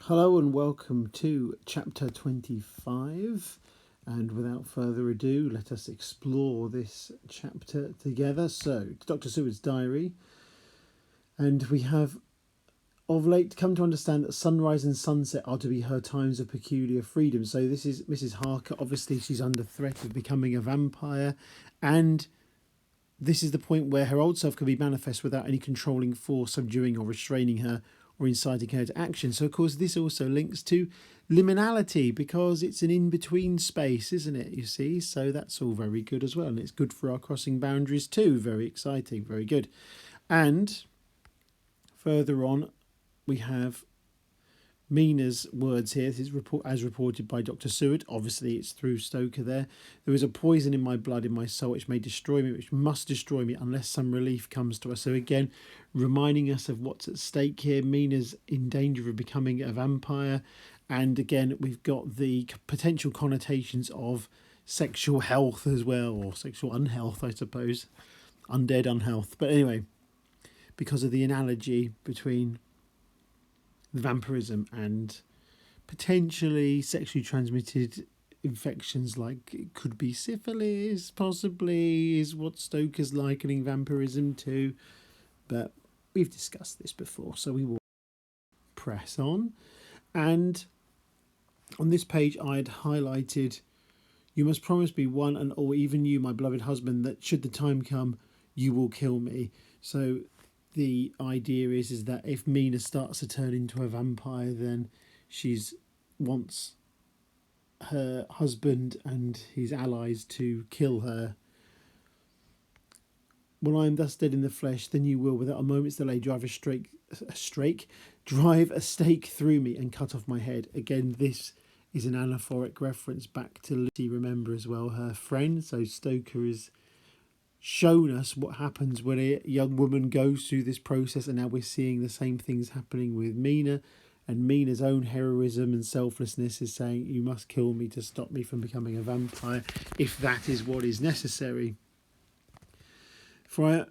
Hello and welcome to chapter 25, and without further ado let us explore this chapter together. So, Dr. Seward's diary, and we have of late come to understand that sunrise and sunset are to be her times of peculiar freedom. So this is Mrs. Harker. Obviously she's under threat of becoming a vampire, and this is the point where her old self can be manifest without any controlling force subduing or restraining her or inciting her to action. So of course this also links to liminality, because it's an in-between space, isn't it, you see? So that's all very good as well, and it's good for our crossing boundaries too. Very exciting, very good. And further on we have Mina's words here. This is as reported by Dr. Seward. Obviously it's through Stoker there. There is a poison in my blood, in my soul, which may destroy me, which must destroy me unless some relief comes to us. So again, reminding us of what's at stake here. Mina's in danger of becoming a vampire. And again, we've got the potential connotations of sexual health as well, or sexual unhealth, I suppose. Undead unhealth. But anyway, because of the analogy between vampirism and potentially sexually transmitted infections, like it could be syphilis, possibly, is what Stoker's likening vampirism to. But we've discussed this before, so we will press on. And on this page I had highlighted, "You must promise me, one and all, even you, my beloved husband, that should the time come, you will kill me." So the idea is that if Mina starts to turn into a vampire, then she's wants her husband and his allies to kill her. "When I am thus dead in the flesh, then you will, without a moment's delay, drive a stake through me and cut off my head." Again, this is an anaphoric reference back to Lucy, remember, as well, her friend. So Stoker is shown us what happens when a young woman goes through this process, and now we're seeing the same things happening with Mina, and Mina's own heroism and selflessness is saying, "You must kill me to stop me from becoming a vampire, if that is what is necessary. For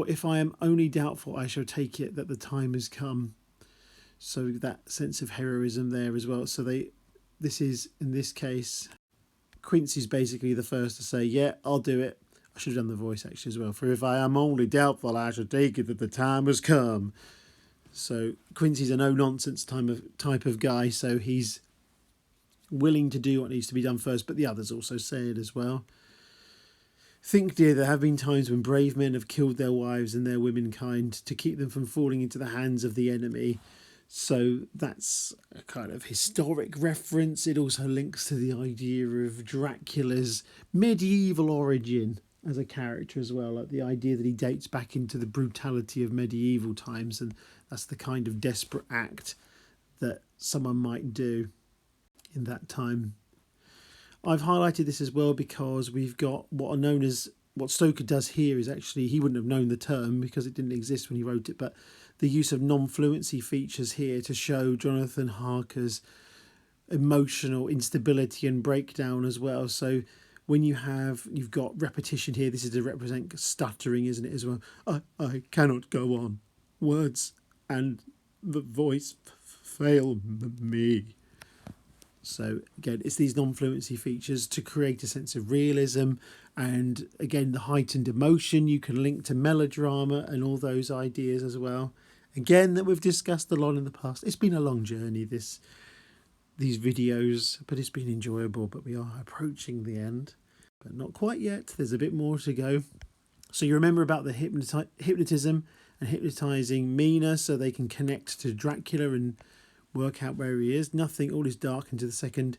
if I am only doubtful, I shall take it that the time has come." So that sense of heroism there as well. So this is, in this case, Quincy's basically the first to say, "Yeah, I'll do it." I should have done the voice actually as well. "For if I am only doubtful, I shall take it that the time has come." So Quincy's a no-nonsense type of guy, so he's willing to do what needs to be done first, but the others also say it as well. "Think, dear, there have been times when brave men have killed their wives and their womenkind to keep them from falling into the hands of the enemy." So that's a kind of historic reference. It also links to the idea of Dracula's medieval origin as a character as well, like the idea that he dates back into the brutality of medieval times, and that's the kind of desperate act that someone might do in that time. I've highlighted this as well because we've got what are known as, what Stoker does here is actually, he wouldn't have known the term because it didn't exist when he wrote it, but the use of non-fluency features here to show Jonathan Harker's emotional instability and breakdown as well. So when you've got repetition here, this is to represent stuttering, isn't it, as well? I cannot go on. Words and the voice fail me. So again, it's these non-fluency features to create a sense of realism, and again, the heightened emotion you can link to melodrama and all those ideas as well. Again, that we've discussed a lot in the past. It's been a long journey, these videos, but it's been enjoyable. But we are approaching the end, but not quite yet. There's a bit more to go. So you remember about the hypnotism and hypnotizing Mina so they can connect to Dracula and work out where he is. Nothing, all is dark into the second.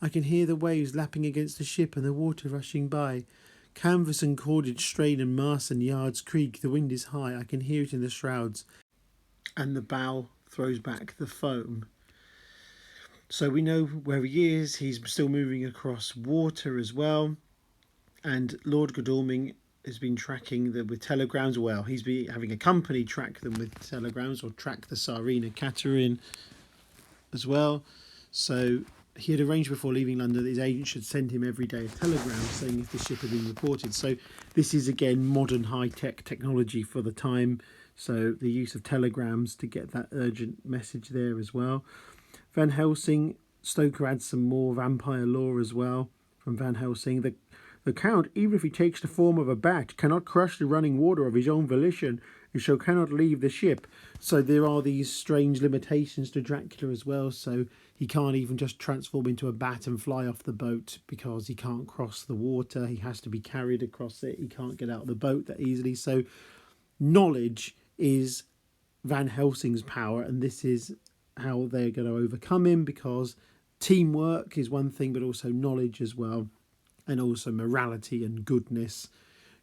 I can hear the waves lapping against the ship and the water rushing by. Canvas and cordage strain and masts and yards creak. The wind is high. I can hear it in the shrouds. And the bow throws back the foam. So we know where he is. He's still moving across water as well. And Lord Godalming has been tracking them with telegrams. Well, he's been having a company track them with telegrams, or track the Tsarina Katerin as well. So he had arranged before leaving London that his agent should send him every day a telegram saying if the ship had been reported. So this is again modern high-tech technology for the time. So the use of telegrams to get that urgent message there as well. Van Helsing, Stoker adds some more vampire lore as well from Van Helsing. The Count, even if he takes the form of a bat, cannot crush the running water of his own volition, and so cannot leave the ship. So there are these strange limitations to Dracula as well. So he can't even just transform into a bat and fly off the boat because he can't cross the water. He has to be carried across it. He can't get out of the boat that easily. So knowledge is Van Helsing's power, and this is how they're going to overcome him, because teamwork is one thing, but also knowledge as well, and also morality and goodness.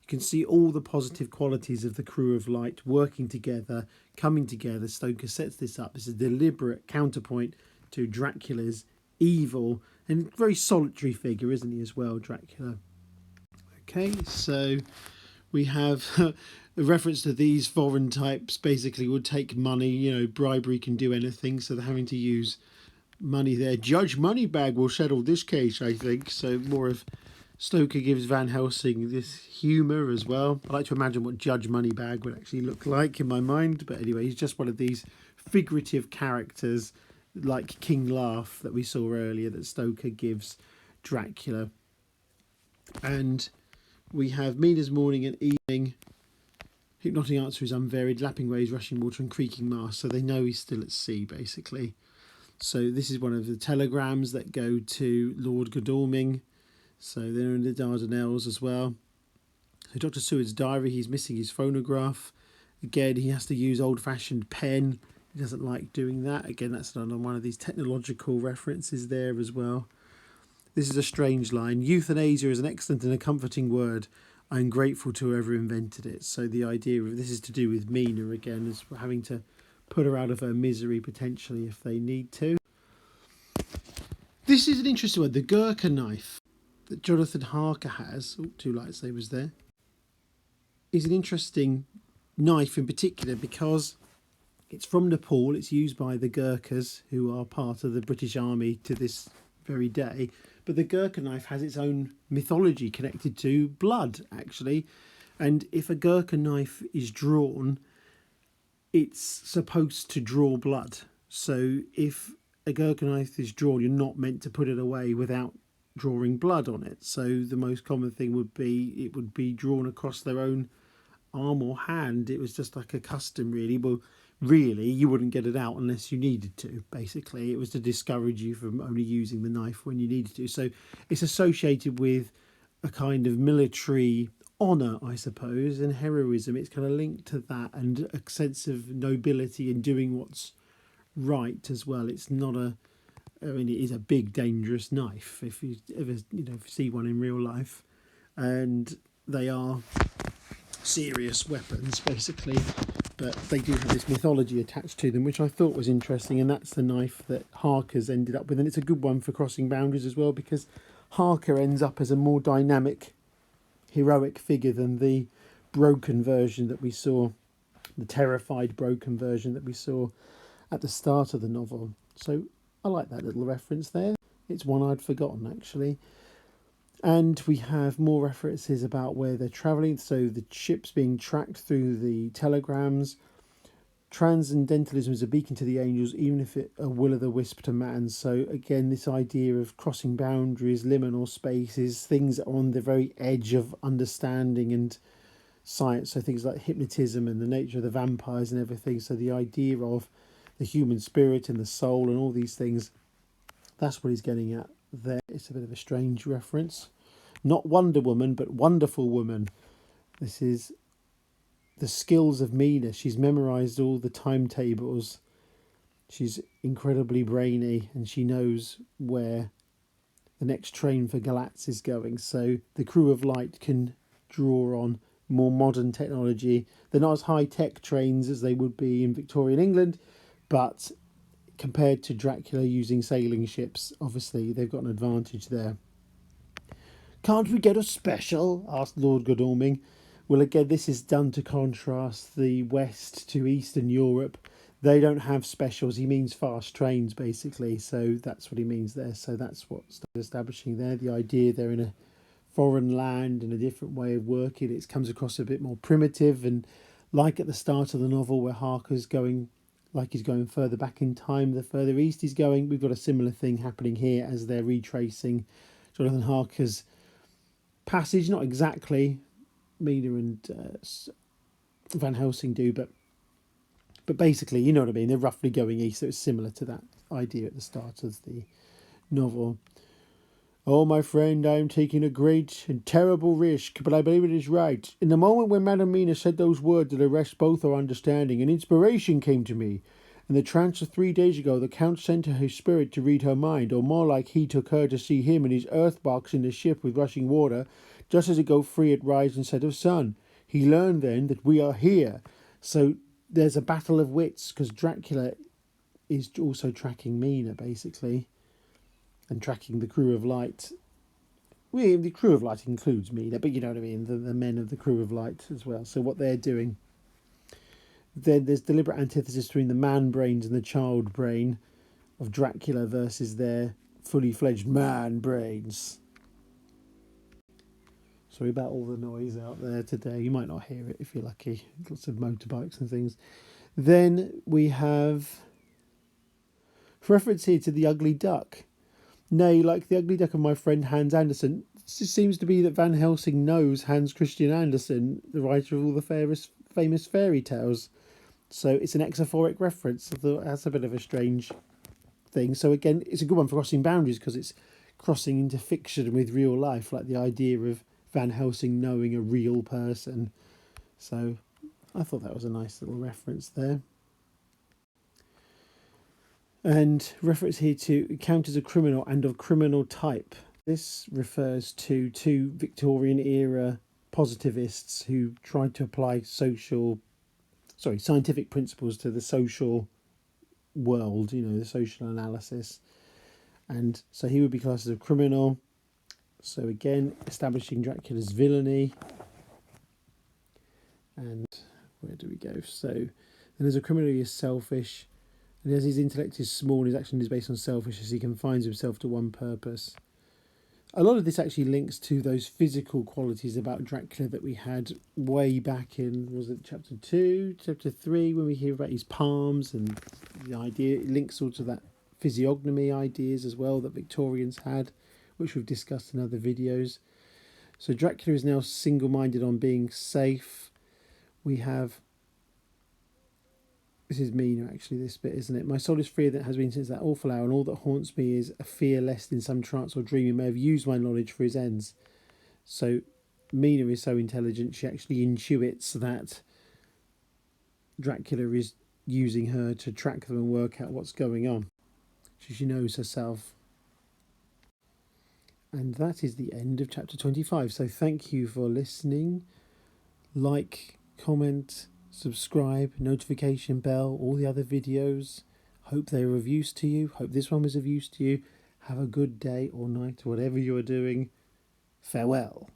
You can see all the positive qualities of the crew of light working together, coming together. Stoker sets this up as a deliberate counterpoint to Dracula's evil and very solitary figure, isn't he, as well, Dracula? Okay, so we have a reference to these foreign types basically would take money, you know, bribery can do anything, so they're having to use money there. Judge Moneybag will settle this case, I think. So more of Stoker gives Van Helsing this humour as well. I like to imagine what Judge Moneybag would actually look like in my mind, but anyway, he's just one of these figurative characters like King Laugh that we saw earlier that Stoker gives Dracula. And we have Mina's morning and evening. Hypnotic answer is unvaried, lapping waves, rushing water and creaking masts. So they know he's still at sea, basically. So this is one of the telegrams that go to Lord Godalming. So they're in the Dardanelles as well. So Dr. Seward's diary, he's missing his phonograph. Again, he has to use old-fashioned pen. He doesn't like doing that. Again, that's done on one of these technological references there as well. This is a strange line. Euthanasia is an excellent and a comforting word. I am grateful to whoever invented it. So the idea of this is to do with Mina again, is having to put her out of her misery potentially if they need to. This is an interesting one. The Gurkha knife that Jonathan Harker has, two lightsabers there, is an interesting knife in particular because it's from Nepal. It's used by the Gurkhas, who are part of the British Army to this very day. But the Gurkha knife has its own mythology connected to blood, actually. And if a Gurkha knife is drawn, it's supposed to draw blood. So if a Gurkha knife is drawn, you're not meant to put it away without drawing blood on it. So the most common thing would be it would be drawn across their own arm or hand. It was just like a custom, really. Well, really, you wouldn't get it out unless you needed to, basically. It was to discourage you from only using the knife when you needed to. So it's associated with a kind of military honour, I suppose, and heroism. It's kind of linked to that, and a sense of nobility in doing what's right as well. It's not a, I mean, it is a big, dangerous knife if you ever, if you see one in real life, and they are serious weapons, basically. But they do have this mythology attached to them, which I thought was interesting, and that's the knife that Harker's ended up with. And it's a good one for crossing boundaries as well, because Harker ends up as a more dynamic, heroic figure than the broken version that we saw, the terrified, broken version that we saw at the start of the novel. So I like that little reference there. It's one I'd forgotten, actually. And we have more references about where they're travelling. So the ship's being tracked through the telegrams. Transcendentalism is a beacon to the angels, even if it a will-o'-the-wisp to man. So again, this idea of crossing boundaries, liminal spaces, things that are on the very edge of understanding and science. So things like hypnotism and the nature of the vampires and everything. So the idea of the human spirit and the soul and all these things, that's what he's getting at there. It's a bit of a strange reference. Not Wonder Woman, but Wonderful Woman. This is the skills of Mina. She's memorised all the timetables. She's incredibly brainy, and she knows where the next train for Galatz is going. So the crew of light can draw on more modern technology. They're not as high-tech trains as they would be in Victorian England, but compared to Dracula using sailing ships, obviously they've got an advantage there. Can't we get a special? Asked Lord Godalming. Well, again, this is done to contrast the West to Eastern Europe. They don't have specials. He means fast trains, basically. So that's what he means there. So that's what's establishing there. The idea they're in a foreign land and a different way of working. It comes across a bit more primitive, and like at the start of the novel where Harker's going, like he's going further back in time, the further east he's going, we've got a similar thing happening here as they're retracing Jonathan Harker's passage. Not exactly, Mina and Van Helsing do, but basically, you know what I mean. They're roughly going east, so it's similar to that idea at the start of the novel. Oh, my friend, I am taking a great and terrible risk, but I believe it is right. In the moment when Madame Mina said those words that arrest both our understanding, an inspiration came to me. In the trance of 3 days ago, the Count sent her his spirit to read her mind, or more like he took her to see him in his earth box in the ship with rushing water, just as it go free at rise and set of sun. He learned then that we are here. So there's a battle of wits, because Dracula is also tracking Mina, basically, and tracking the crew of Light. Well, the crew of Light includes Mina, but you know what I mean, the men of the crew of Light as well. So what they're doing. Then there's deliberate antithesis between the man brains and the child brain of Dracula versus their fully fledged man brains. Sorry about all the noise out there today. You might not hear it if you're lucky. Lots of motorbikes and things. Then we have reference here to the ugly duck. Nay, like the ugly duck of my friend Hans Andersen, it seems to be that Van Helsing knows Hans Christian Andersen, the writer of all the famous fairy tales. So it's an exophoric reference. I thought that's a bit of a strange thing. So again, it's a good one for crossing boundaries because it's crossing into fiction with real life, like the idea of Van Helsing knowing a real person. So I thought that was a nice little reference there. And reference here to count as a criminal and of criminal type. This refers to two Victorian era positivists who tried to apply scientific principles to the social world, the social analysis. And so he would be classed as a criminal. So again, establishing Dracula's villainy. And where do we go? So then as a criminal, he is selfish. And as his intellect is small, his action is based on selfishness, he confines himself to one purpose. A lot of this actually links to those physical qualities about Dracula that we had way back in, was it chapter 2, chapter 3, when we hear about his palms, and the idea, it links all to that physiognomy ideas as well that Victorians had, which we've discussed in other videos. So Dracula is now single-minded on being safe. We have... This is Mina, actually, this bit, isn't it? My soul is freer than it has been since that awful hour, and all that haunts me is a fear lest in some trance or dream he may have used my knowledge for his ends. So Mina is so intelligent, she actually intuits that Dracula is using her to track them and work out what's going on. So she knows herself. And that is the end of chapter 25. So thank you for listening. Like, comment, subscribe, notification bell, all the other videos. Hope they were of use to you. Hope this one was of use to you. Have a good day or night, whatever you are doing. Farewell.